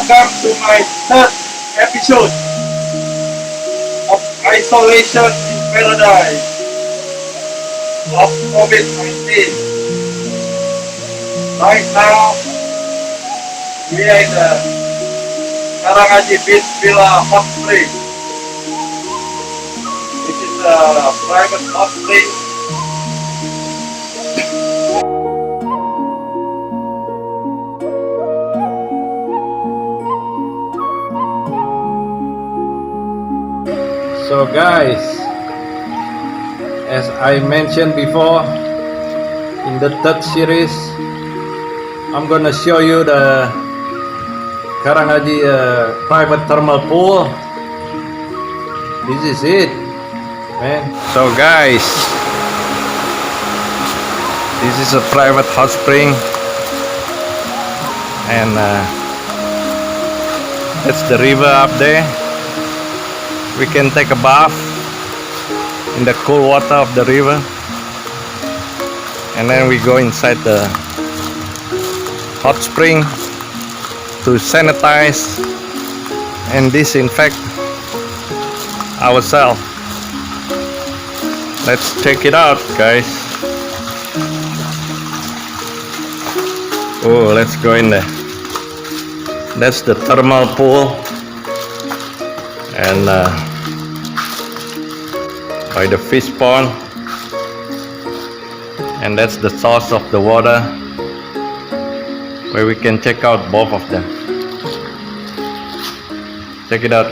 Welcome to my third episode of Isolation in Paradise of COVID-19. Right now, we are in the Karangaji Beach Villa Hot Spring. This is a private hot spring. So guys, as I mentioned before, in the third series, I'm gonna show you the Karangaji private thermal pool. This is it, man. So guys, this is a private hot spring, and that's the river up there. We can take a bath in the cool water of the river, and then we go inside the hot spring to sanitize and disinfect ourselves. Let's check it out, guys. Oh, let's go in there. That's the thermal pool, and by the fish pond, and that's the source of the water where we can check out both of them. Check it out, guys.